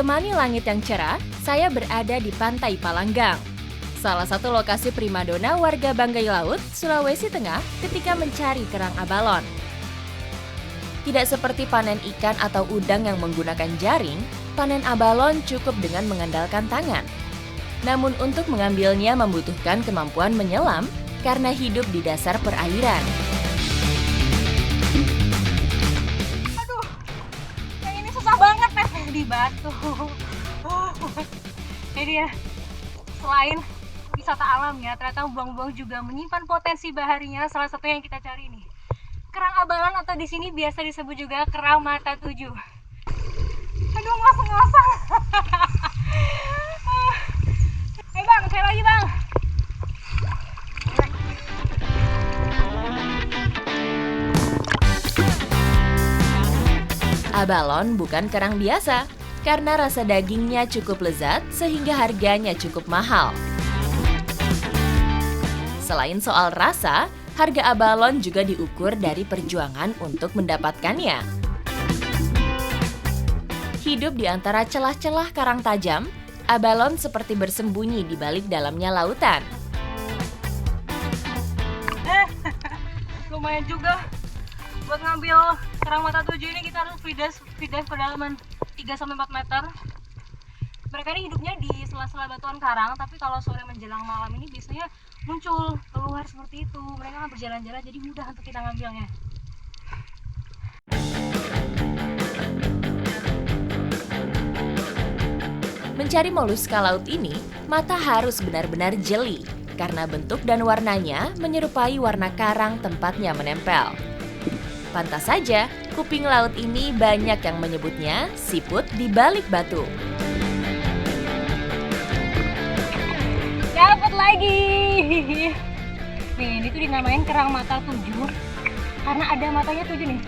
Ditemani langit yang cerah, saya berada di Pantai Palanggang. Salah satu lokasi primadona warga Banggai Laut, Sulawesi Tengah ketika mencari kerang abalon. Tidak seperti panen ikan atau udang yang menggunakan jaring, panen abalon cukup dengan mengandalkan tangan. Namun untuk mengambilnya membutuhkan kemampuan menyelam karena hidup di dasar perairan. Aduh, yang ini susah banget di batu. Jadi ya, selain wisata alam ya, ternyata Buang-Buang juga menyimpan potensi baharinya. Salah satu yang kita cari nih, kerang abalon atau di sini biasa disebut juga kerang mata tujuh. Aduh, ngosong-ngosong. Ayo bang, saya lagi bang. Abalon bukan kerang biasa, karena rasa dagingnya cukup lezat sehingga harganya cukup mahal. Selain soal rasa, harga abalon juga diukur dari perjuangan untuk mendapatkannya. Hidup di antara celah-celah karang tajam, abalon seperti bersembunyi di balik dalamnya lautan. Lumayan juga. Buat ngambil kerang mata tujuh ini kita harus free dive kedalaman 3-4 meter. Mereka ini hidupnya di sela-sela batuan karang, tapi kalau sore menjelang malam ini biasanya muncul keluar seperti itu. Mereka akan berjalan-jalan, jadi mudah untuk kita ngambilnya. Mencari moluska laut ini, mata harus benar-benar jeli, karena bentuk dan warnanya menyerupai warna karang tempatnya menempel. Pantas saja, kuping laut ini banyak yang menyebutnya siput di balik batu. Dapat lagi. Nih, ini tuh dinamain kerang mata tujuh karena ada matanya 7 nih.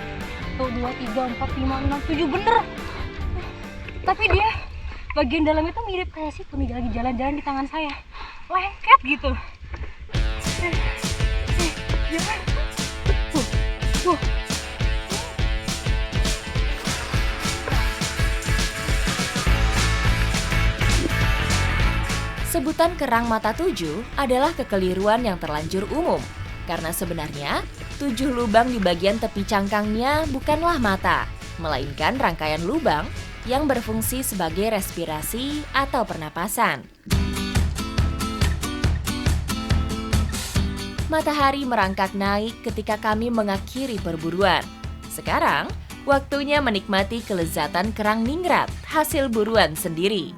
Tuh 2, 3, 4, 5, 6, 7 bener. Tapi dia bagian dalamnya tuh mirip kayak siput nih, lagi jalan-jalan di tangan saya. Lengket gitu. Tuh. Sebutan kerang mata tujuh adalah kekeliruan yang terlanjur umum, karena sebenarnya 7 lubang di bagian tepi cangkangnya bukanlah mata, melainkan rangkaian lubang yang berfungsi sebagai respirasi atau pernapasan. Matahari merangkak naik ketika kami mengakhiri perburuan. Sekarang, waktunya menikmati kelezatan kerang ningrat, hasil buruan sendiri.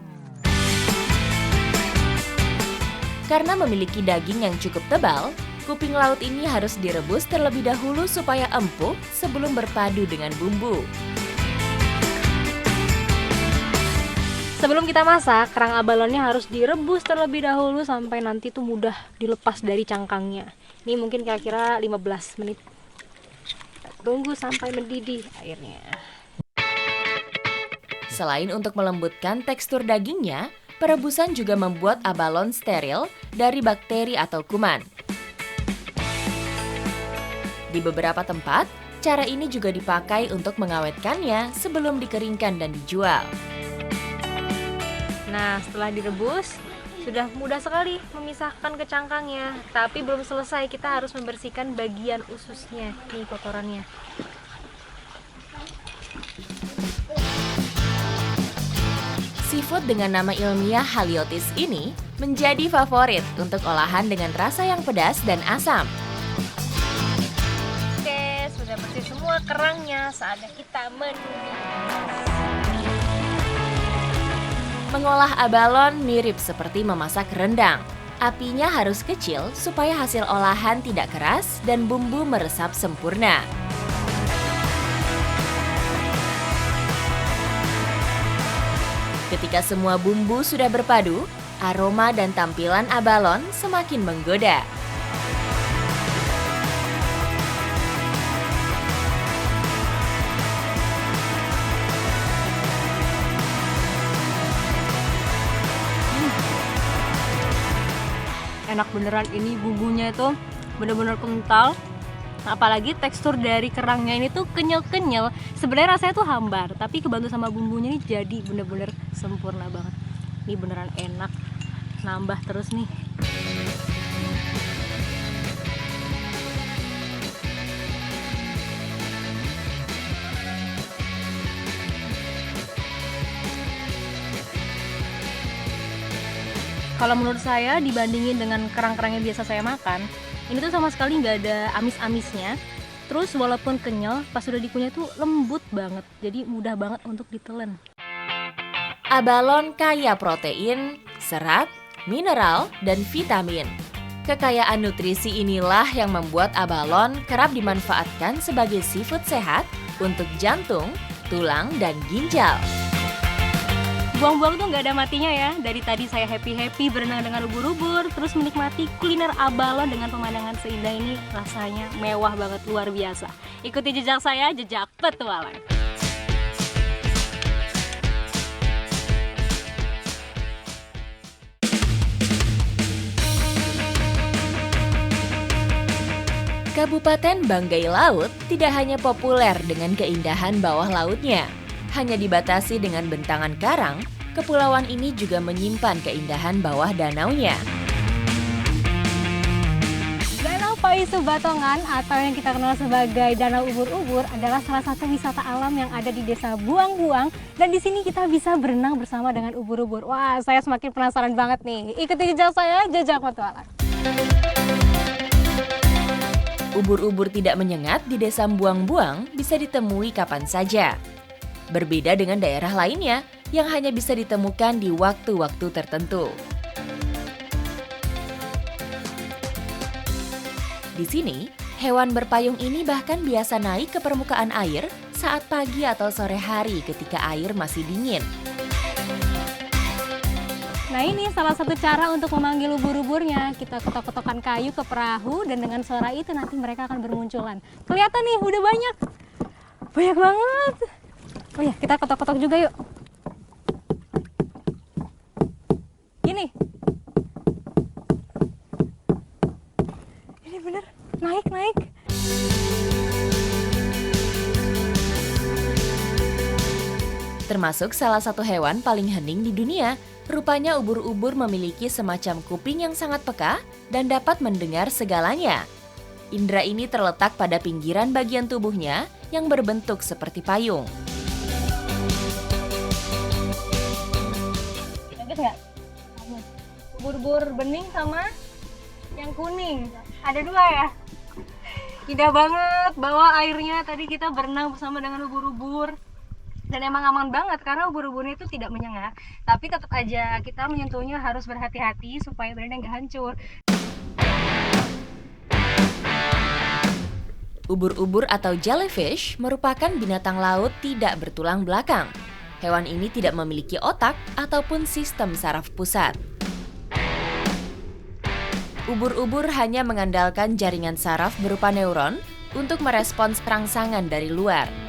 Karena memiliki daging yang cukup tebal, kuping laut ini harus direbus terlebih dahulu supaya empuk sebelum berpadu dengan bumbu. Sebelum kita masak, kerang abalonnya harus direbus terlebih dahulu sampai nanti tuh mudah dilepas dari cangkangnya. Ini mungkin kira-kira 15 menit. Tunggu sampai mendidih airnya. Selain untuk melembutkan tekstur dagingnya, perebusan juga membuat abalon steril dari bakteri atau kuman. Di beberapa tempat, cara ini juga dipakai untuk mengawetkannya sebelum dikeringkan dan dijual. Nah, setelah direbus, sudah mudah sekali memisahkan ke cangkangnya. Tapi belum selesai, kita harus membersihkan bagian ususnya, nih kotorannya. Seafood dengan nama ilmiah Haliotis ini menjadi favorit untuk olahan dengan rasa yang pedas dan asam. Oke, sudah bersih semua kerangnya, saatnya kita menumis. Mengolah abalon mirip seperti memasak rendang. Apinya harus kecil supaya hasil olahan tidak keras dan bumbu meresap sempurna. Ketika semua bumbu sudah berpadu, aroma dan tampilan abalon semakin menggoda. Enak beneran, ini bumbunya itu bener-bener kental. Apalagi tekstur dari kerangnya ini tuh kenyal-kenyal. Sebenarnya rasanya tuh hambar, tapi kebantu sama bumbunya ini jadi bener-bener sempurna banget. Ini beneran enak, nambah terus nih. Kalau menurut saya dibandingin dengan kerang-kerang yang biasa saya makan, ini tuh sama sekali nggak ada amis-amisnya. Terus walaupun kenyal, pas sudah dikunyah tuh lembut banget, jadi mudah banget untuk ditelen. Abalon kaya protein, serat, mineral, dan vitamin. Kekayaan nutrisi inilah yang membuat abalon kerap dimanfaatkan sebagai seafood sehat untuk jantung, tulang, dan ginjal. Buang-buang tuh nggak ada matinya ya. Dari tadi saya happy-happy berenang dengan ubur-ubur, terus menikmati kuliner abalon dengan pemandangan seindah ini, rasanya mewah banget, luar biasa. Ikuti jejak saya, jejak petualang. Kabupaten Banggai Laut tidak hanya populer dengan keindahan bawah lautnya. Hanya dibatasi dengan bentangan karang, kepulauan ini juga menyimpan keindahan bawah danaunya. Danau Paisu Batongan atau yang kita kenal sebagai Danau Ubur-Ubur adalah salah satu wisata alam yang ada di Desa Buang-Buang, dan di sini kita bisa berenang bersama dengan ubur-ubur. Wah, saya semakin penasaran banget nih. Ikuti jejak saya, jejak petualang. Ubur-ubur tidak menyengat di Desa Buang-Buang bisa ditemui kapan saja. Berbeda dengan daerah lainnya yang hanya bisa ditemukan di waktu-waktu tertentu. Di sini, hewan berpayung ini bahkan biasa naik ke permukaan air saat pagi atau sore hari ketika air masih dingin. Nah, ini salah satu cara untuk memanggil ubur-uburnya. Kita ketok-ketokan kayu ke perahu dan dengan suara itu nanti mereka akan bermunculan. Kelihatan nih, udah banyak. Banyak banget. Oh ya, kita ketok-ketok juga yuk. Gini. Ini bener, naik. Termasuk salah satu hewan paling hening di dunia, rupanya ubur-ubur memiliki semacam kuping yang sangat peka dan dapat mendengar segalanya. Indera ini terletak pada pinggiran bagian tubuhnya yang berbentuk seperti payung. Bagus nggak? Ubur-ubur bening sama yang kuning. Ada dua ya? Indah banget bawah airnya. Tadi kita berenang bersama dengan ubur-ubur. Dan emang aman banget karena ubur-uburnya itu tidak menyengat. Tapi tetap aja kita menyentuhnya harus berhati-hati supaya badannya nggak hancur. Ubur-ubur atau jellyfish merupakan binatang laut tidak bertulang belakang. Hewan ini tidak memiliki otak ataupun sistem saraf pusat. Ubur-ubur hanya mengandalkan jaringan saraf berupa neuron untuk merespons rangsangan dari luar.